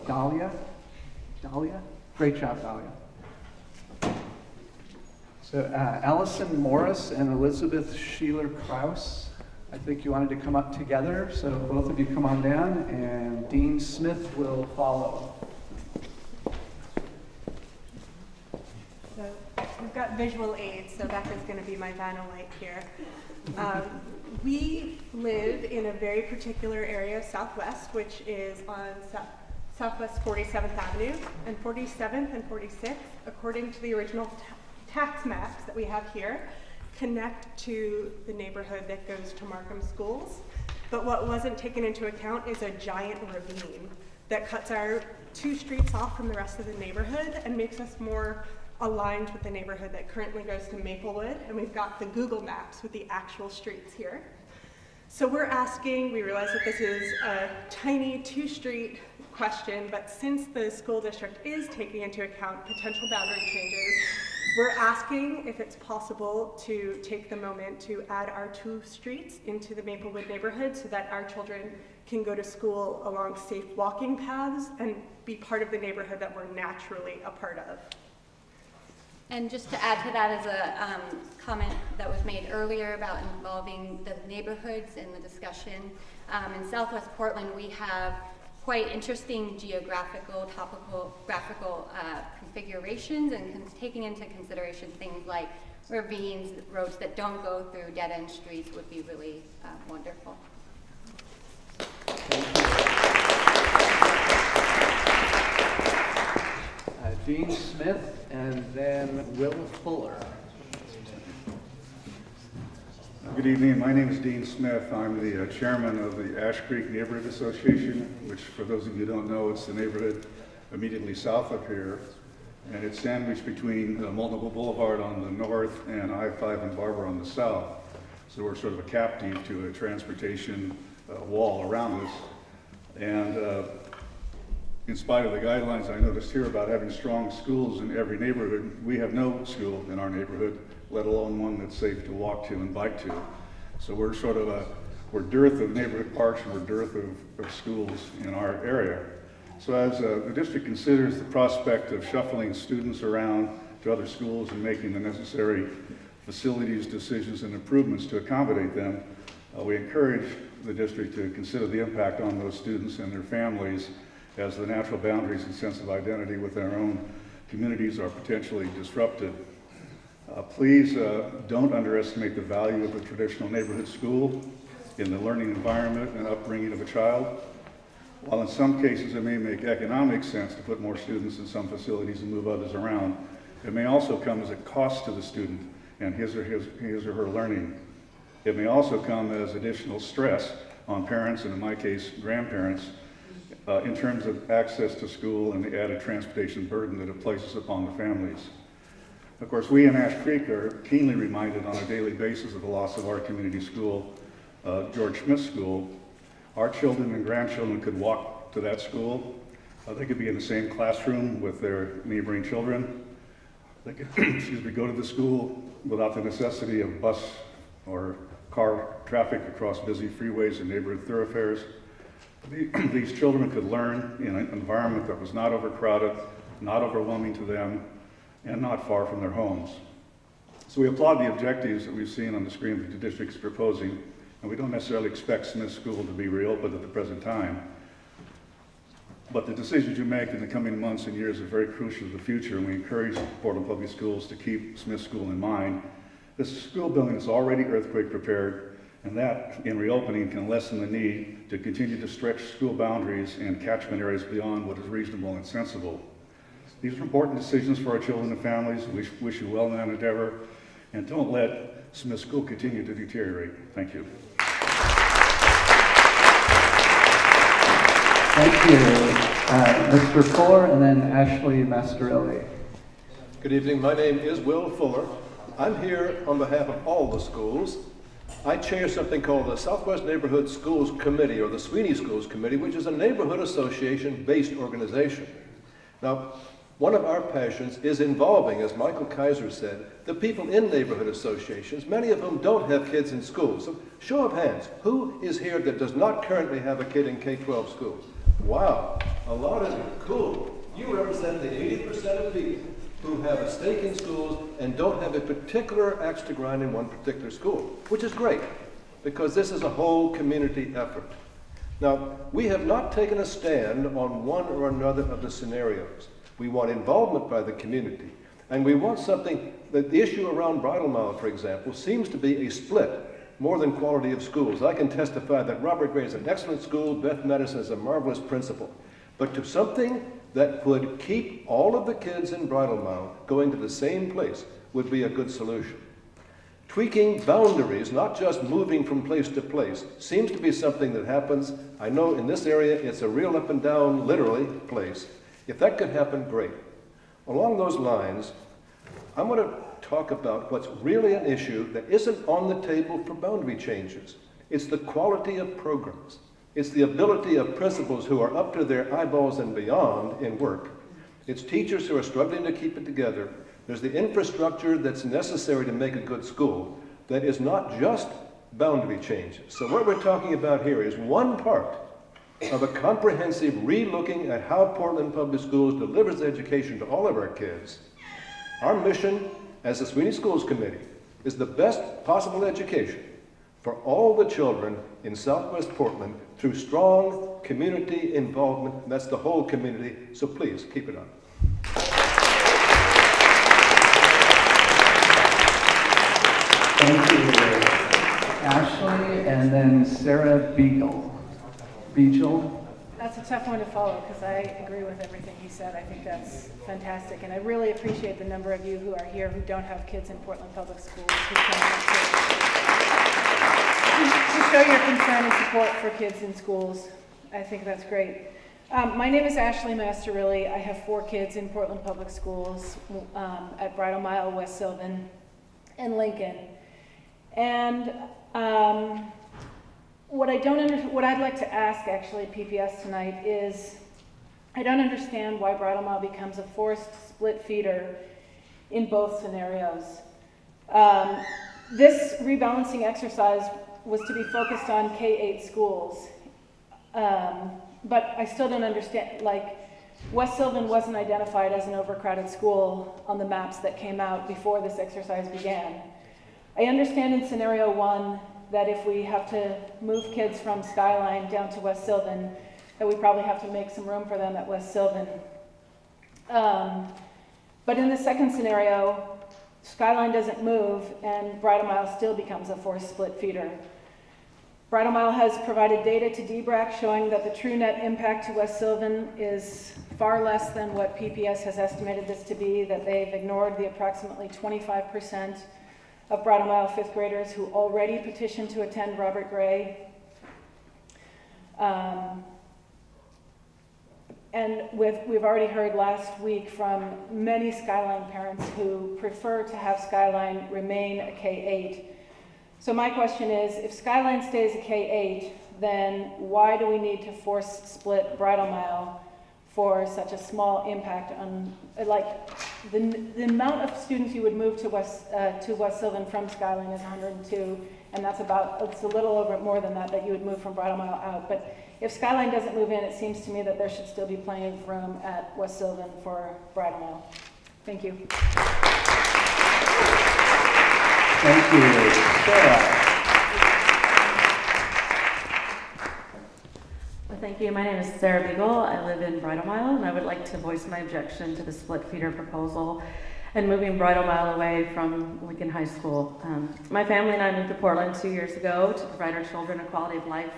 Dahlia. Dahlia? Great job, Dahlia. So Allison Morris and Elizabeth Sheeler Kraus, I think you wanted to come up together, so both of you come on down, and Dean Smith will follow. So we've got visual aids, so Becca's going to be my vinyl light here. We live in a very particular area of Southwest, which is on Southwest 47th Avenue, and 47th and 46th, according to the original tax maps that we have here, connect to the neighborhood that goes to Markham schools. But what wasn't taken into account is a giant ravine that cuts our 2 streets off from the rest of the neighborhood and makes us more aligned with the neighborhood that currently goes to Maplewood. And we've got the Google Maps with the actual streets here. So we're asking, we realize that this is a tiny 2-street question, but since the school district is taking into account potential boundary changes, we're asking if it's possible to take the moment to add our 2 streets into the Maplewood neighborhood so that our children can go to school along safe walking paths and be part of the neighborhood that we're naturally a part of. And just to add to that is a comment that was made earlier about involving the neighborhoods in the discussion. In Southwest Portland, we have quite interesting geographical, topographical configurations, and taking into consideration things like ravines, roads that don't go through dead-end streets would be really wonderful. Dean Smith and then Will Fuller. Good evening. My name is Dean Smith. I'm the chairman of the Ash Creek Neighborhood Association, which, for those of you who don't know, it's the neighborhood immediately south of here. And it's sandwiched between Multnomah Boulevard on the north and I-5 and Barber on the south. So we're sort of a captive to a transportation wall around us. And in spite of the guidelines I noticed here about having strong schools in every neighborhood, we have no school in our neighborhood, let alone one that's safe to walk to and bike to. So we're sort of we're dearth of neighborhood parks and we're dearth of schools in our area. So as the district considers the prospect of shuffling students around to other schools and making the necessary facilities, decisions, and improvements to accommodate them, we encourage the district to consider the impact on those students and their families as the natural boundaries and sense of identity within our own communities are potentially disrupted. Please don't underestimate the value of a traditional neighborhood school in the learning environment and upbringing of a child. While in some cases it may make economic sense to put more students in some facilities and move others around, it may also come as a cost to the student and his or her learning. It may also come as additional stress on parents, and in my case, grandparents, in terms of access to school and the added transportation burden that it places upon the families. Of course, we in Ash Creek are keenly reminded on a daily basis of the loss of our community school, George Smith School. Our children and grandchildren could walk to that school. They could be in the same classroom with their neighboring children. They could go to the school without the necessity of bus or car traffic across busy freeways and neighborhood thoroughfares. These children could learn in an environment that was not overcrowded, not overwhelming to them, and not far from their homes. So we applaud the objectives that we've seen on the screen that the district is proposing, and we don't necessarily expect Smith School to be reopened at the present time. But the decisions you make in the coming months and years are very crucial to the future, and we encourage Portland Public Schools to keep Smith School in mind. This school building is already earthquake prepared, and that, in reopening, can lessen the need to continue to stretch school boundaries and catchment areas beyond what is reasonable and sensible. These are important decisions for our children and families. We wish you well in that endeavor, and don't let Smith School continue to deteriorate. Thank you. Thank you. Mr. Fuller and then Ashley Mascarelli. Good evening. My name is Will Fuller. I'm here on behalf of all the schools. I chair something called the Southwest Neighborhood Schools Committee, or the Sweeney Schools Committee, which is a neighborhood association-based organization. Now, One of our passions is involving, as Michael Kaiser said, the people in neighborhood associations, many of whom don't have kids in schools. So, show of hands, who is here that does not currently have a kid in K-12 school? Wow, a lot of you, cool. You represent the 80% of people who have a stake in schools and don't have a particular axe to grind in one particular school, which is great, because this is a whole community effort. Now, we have not taken a stand on one or another of the scenarios. We want involvement by the community, and we want something, that the issue around Bridal Mile, for example, seems to be a split more than quality of schools. I can testify that Robert Gray is an excellent school, Beth Madison is a marvelous principal, but to something that would keep all of the kids in Bridal Mile going to the same place would be a good solution. Tweaking boundaries, not just moving from place to place, seems to be something that happens. I know in this area it's a real up and down, literally, place. If that could happen, great. Along those lines, I'm going to talk about what's really an issue that isn't on the table for boundary changes. It's the quality of programs. It's the ability of principals who are up to their eyeballs and beyond in work. It's teachers who are struggling to keep it together. There's the infrastructure that's necessary to make a good school that is not just boundary changes. So what we're talking about here is one part of a comprehensive re-looking at how Portland Public Schools delivers education to all of our kids. Our mission as the Sweeney Schools Committee is the best possible education for all the children in Southwest Portland through strong community involvement, and that's the whole community, so please keep it up. Thank you, Ashley, and then Sarah Beagle. That's a tough one to follow because I agree with everything he said. I think that's fantastic, and I really appreciate the number of you who are here who don't have kids in Portland Public Schools who to show your concern and support for kids in schools. I think that's great. My name is Ashley Masterilli. I have 4 kids in Portland Public Schools at Bridal Mile, West Sylvan, and Lincoln. And what I'd like to ask actually PPS tonight is, I don't understand why Bridal Mile becomes a forced split feeder in both scenarios. This rebalancing exercise was to be focused on K-8 schools, but I still don't understand, like, West Sylvan wasn't identified as an overcrowded school on the maps that came out before this exercise began. I understand in scenario 1 that if we have to move kids from Skyline down to West Sylvan, that we probably have to make some room for them at West Sylvan. But in the second scenario, Skyline doesn't move and Bridal Mile still becomes a forced split feeder. Bridal Mile has provided data to DBRAC showing that the true net impact to West Sylvan is far less than what PPS has estimated this to be, that they've ignored the approximately 25% of Bridal Mile 5th graders who already petitioned to attend Robert Gray. And we've already heard last week from many Skyline parents who prefer to have Skyline remain a K-8. So my question is, if Skyline stays a K-8, then why do we need to force split Bridal Mile for such a small impact on, like, the amount of students you would move to West Sylvan from Skyline is 102, and that's it's a little over more than that you would move from Bridal Mile out. But if Skyline doesn't move in, it seems to me that there should still be plenty of room at West Sylvan for Bridal Mile. Thank you. Thank you. Sarah. Thank you. My name is Sarah Beagle. I live in Bridal Mile, and I would like to voice my objection to the split feeder proposal and moving Bridal Mile away from Lincoln High School. My family and I moved to Portland 2 years ago to provide our children a quality of life,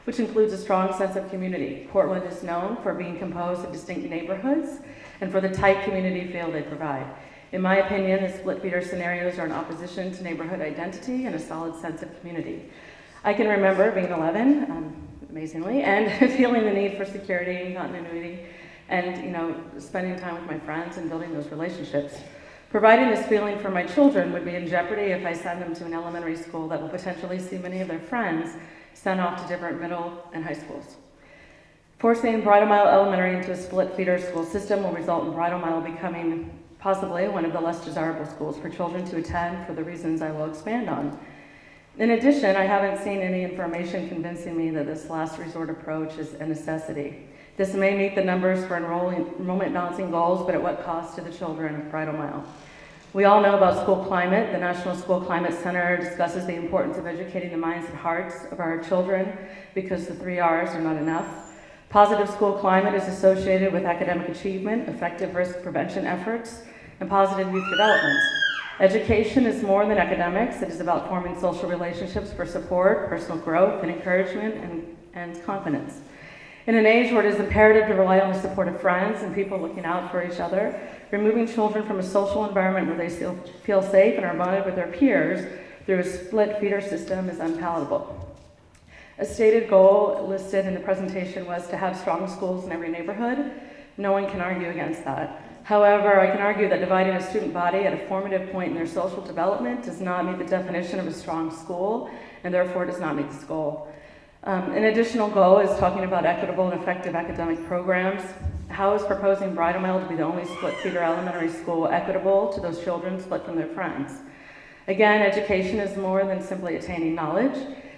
which includes a strong sense of community. Portland is known for being composed of distinct neighborhoods and for the tight community feel they provide. In my opinion, the split feeder scenarios are in opposition to neighborhood identity and a solid sense of community. I can remember being 11, amazingly, and feeling the need for security and continuity and, spending time with my friends and building those relationships. Providing this feeling for my children would be in jeopardy if I send them to an elementary school that will potentially see many of their friends sent off to different middle and high schools. Forcing Bridal Mile Elementary into a split feeder school system will result in Bridal Mile becoming possibly one of the less desirable schools for children to attend for the reasons I will expand on. In addition, I haven't seen any information convincing me that this last resort approach is a necessity. This may meet the numbers for enrollment balancing goals, but at what cost to the children of Bridal Mile? We all know about school climate. The National School Climate Center discusses the importance of educating the minds and hearts of our children because the 3 R's are not enough. Positive school climate is associated with academic achievement, effective risk prevention efforts, and positive youth development. Education is more than academics. It is about forming social relationships for support, personal growth, and encouragement, and confidence. In an age where it is imperative to rely on the support of friends and people looking out for each other, removing children from a social environment where they still feel safe and are bonded with their peers through a split feeder system is unpalatable. A stated goal listed in the presentation was to have strong schools in every neighborhood. No one can argue against that. However, I can argue that dividing a student body at a formative point in their social development does not meet the definition of a strong school, and therefore does not meet this goal. An additional goal is talking about equitable and effective academic programs. How is proposing Bridal Mile to be the only split feeder elementary school equitable to those children split from their friends? Again, education is more than simply attaining knowledge.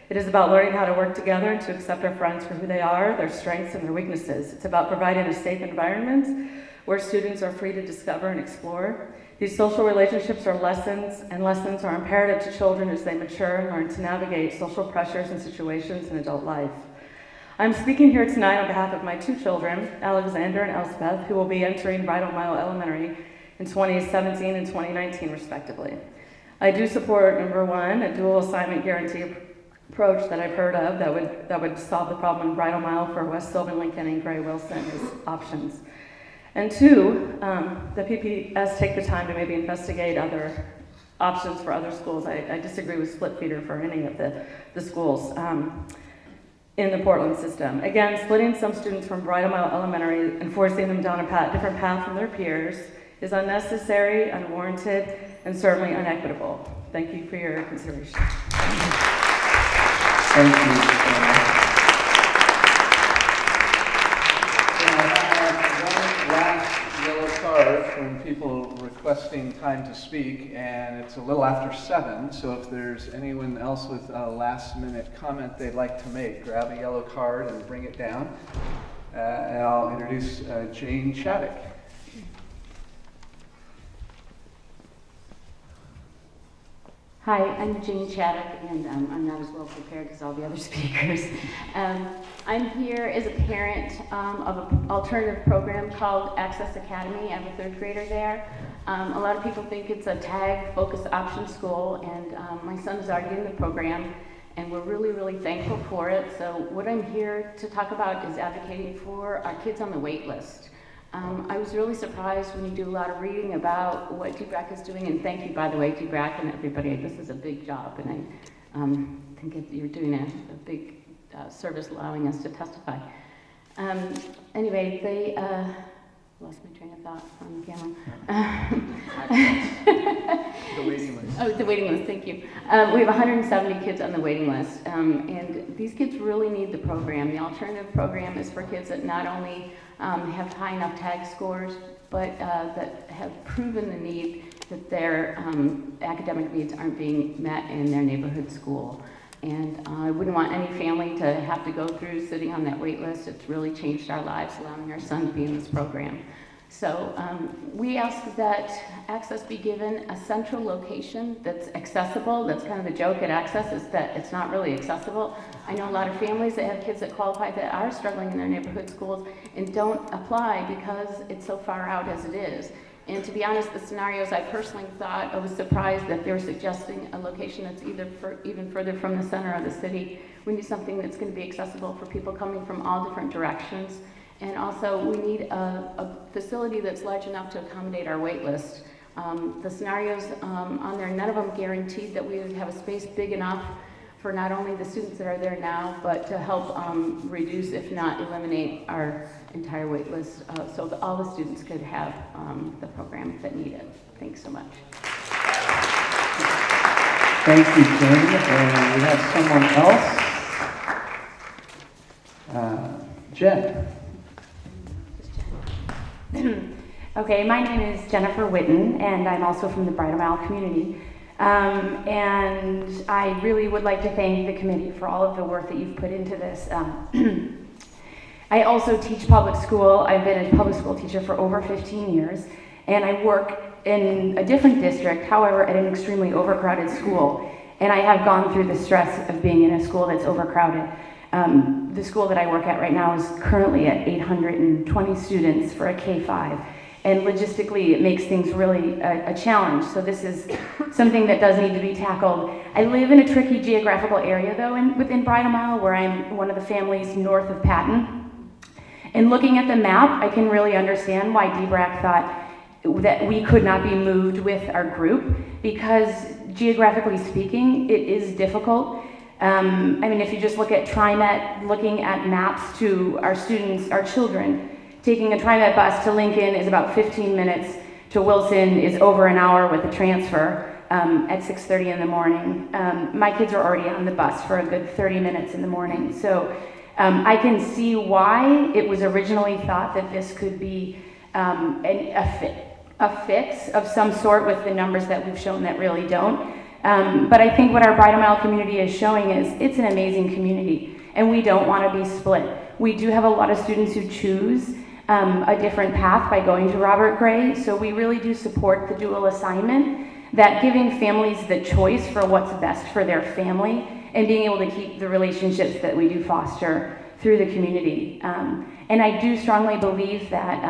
It is about learning how to work together and to accept our friends for who they are, their strengths and their weaknesses. It's about providing a safe environment where students are free to discover and explore. These social relationships are lessons, and lessons are imperative to children as they mature and learn to navigate social pressures and situations in adult life. I'm speaking here tonight on behalf of my 2 children, Alexander and Elspeth, who will be entering Bridal Mile Elementary in 2017 and 2019 respectively. I do support, number 1, a dual assignment guarantee approach that I've heard of that would solve the problem in Bridal Mile for West Sylvan, Lincoln, and Gray Wilson as options. And 2, the PPS take the time to maybe investigate other options for other schools. I disagree with split feeder for any of the schools in the Portland system. Again, splitting some students from Bridal Mile Elementary and forcing them down a different path from their peers is unnecessary, unwarranted, and certainly inequitable. Thank you for your consideration. Thank you. From people requesting time to speak, and it's a little after 7, so if there's anyone else with a last-minute comment they'd like to make, grab a yellow card and bring it down, and I'll introduce Jane Shattuck. Hi, I'm Jane Shattuck, and I'm not as well prepared as all the other speakers. I'm here as a parent of an alternative program called Access Academy. I have a 3rd grader there. A lot of people think it's a tag-focused option school, and my son is already in the program, and we're really, really thankful for it. So what I'm here to talk about is advocating for our kids on the wait list. I was really surprised when you do a lot of reading about what DBRAC is doing, and thank you, by the way, DBRAC and everybody. This is a big job, and I think you're doing a big service allowing us to testify. Anyway, they lost my train of thought on the camera. The waiting list. Oh, the waiting list, thank you. We have 170 kids on the waiting list, and these kids really need the program. The alternative program is for kids that not only have high enough tag scores, but that have proven the need that their academic needs aren't being met in their neighborhood school. And I wouldn't want any family to have to go through sitting on that wait list. It's really changed our lives, allowing our son to be in this program. So we ask that Access be given a central location that's accessible. That's kind of a joke at Access, is that it's not really accessible. I know a lot of families that have kids that qualify that are struggling in their neighborhood schools and don't apply because it's so far out as it is. And to be honest, the scenarios I personally thought, I was surprised that they were suggesting a location that's even further from the center of the city. We need something that's going to be accessible for people coming from all different directions. And also, we need a facility that's large enough to accommodate our wait list. The scenarios on there, none of them guaranteed that we would have a space big enough for not only the students that are there now, but to help reduce, if not eliminate, our entire wait list, so that all the students could have the program that need it. Thanks so much. Thank you, Jane. And we have someone else. Jen. Okay, my name is Jennifer Witten, and I'm also from the Bridal Mile community. And I really would like to thank the committee for all of the work that you've put into this. I also teach public school. I've been a public school teacher for over 15 years, and I work in a different district, however, at an extremely overcrowded school. And I have gone through the stress of being in a school that's overcrowded. The school that I work at right now is currently at 820 students for a K-5. And logistically, it makes things really a challenge. So this is something that does need to be tackled. I live in a tricky geographical area, though, within Bridal Mile, where I'm one of the families north of Patton. And looking at the map, I can really understand why DBRAC thought that we could not be moved with our group, because geographically speaking, it is difficult. I mean, if you just look at TriMet, looking at maps to our students, our children, taking a TriMet bus to Lincoln is about 15 minutes, to Wilson is over an hour with a transfer at 6:30 in the morning. My kids are already on the bus for a good 30 minutes in the morning. So I can see why it was originally thought that this could be a fix of some sort with the numbers that we've shown that really don't. But I think what our Bridal Mile community is showing is it's an amazing community, and we don't want to be split. We do have a lot of students who choose a different path by going to Robert Gray, so we really do support the dual assignment, that giving families the choice for what's best for their family and being able to keep the relationships that we do foster through the community. And I do strongly believe that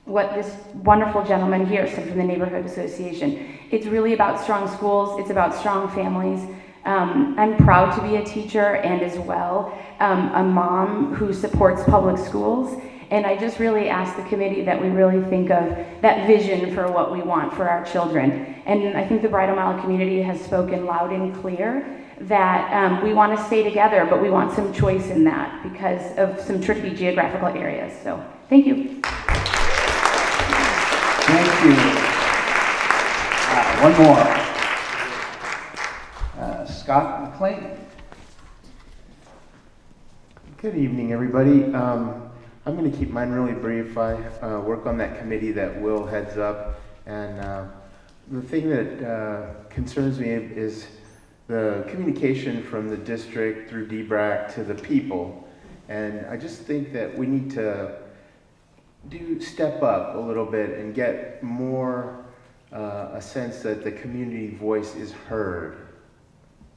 what this wonderful gentleman here said from the Neighborhood Association, it's really about strong schools, it's about strong families. I'm proud to be a teacher and as well a mom who supports public schools. And I just really ask the committee that we really think of that vision for what we want for our children. And I think the Bridal Mile community has spoken loud and clear that we want to stay together, but we want some choice in that because of some tricky geographical areas. So, thank you. Thank you. One more. Scott McLean. Good evening, everybody. I'm going to keep mine really brief. I work on that committee that Will heads up, and the thing that concerns me is the communication from the district through DBRAC to the people. And I just think that we need to step up a little bit and get more a sense that the community voice is heard,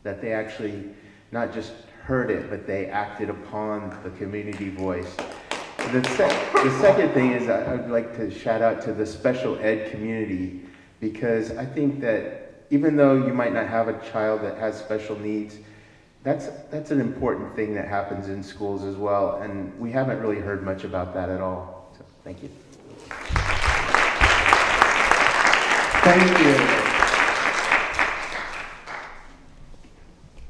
that they actually not just heard it, but they acted upon the community voice. The second thing is I'd like to shout out to the special ed community, because I think that even though you might not have a child that has special needs, that's an important thing that happens in schools as well, and we haven't really heard much about that at all. So, thank you. Thank you.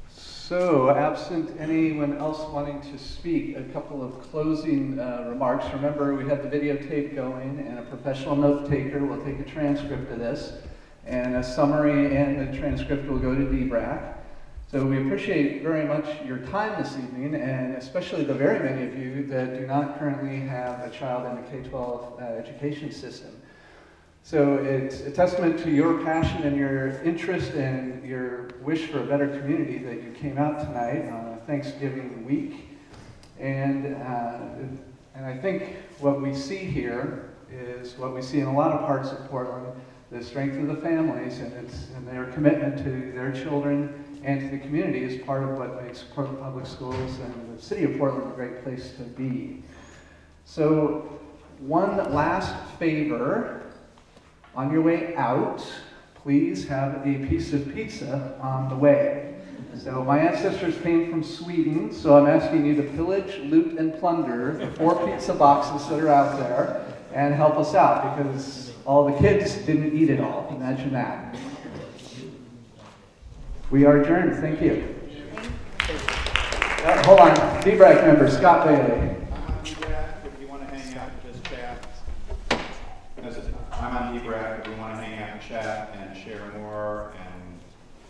So, absent anyone else wanting to speak, a couple of closing remarks. Remember, we have the videotape going, and a professional note taker will take a transcript of this, and a summary and the transcript will go to DBRAC. So we appreciate very much your time this evening, and especially the very many of you that do not currently have a child in the K-12 education system. So it's a testament to your passion and your interest and your wish for a better community that you came out tonight on Thanksgiving week. And I think what we see here is what we see in a lot of parts of Portland, the strength of the families and their commitment to their children and to the community is part of what makes Portland Public Schools and the city of Portland a great place to be. So one last favor. On your way out, please have a piece of pizza on the way. So my ancestors came from Sweden, so I'm asking you to pillage, loot, and plunder the 4 pizza boxes that are out there and help us out, because all the kids didn't eat it all. Imagine that. We are adjourned. Thank you. Hold on. DBRAC member Scott Bailey. If you want to hang out and just chat. I'm on DBRAC. If you want to hang out and chat and share more and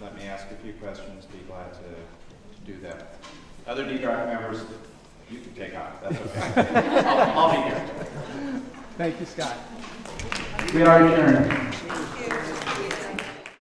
let me ask a few questions, be glad to do that. Other DBRAC members, you can take off. That's okay. I'll be here. Thank you, Scott. We are adjourned.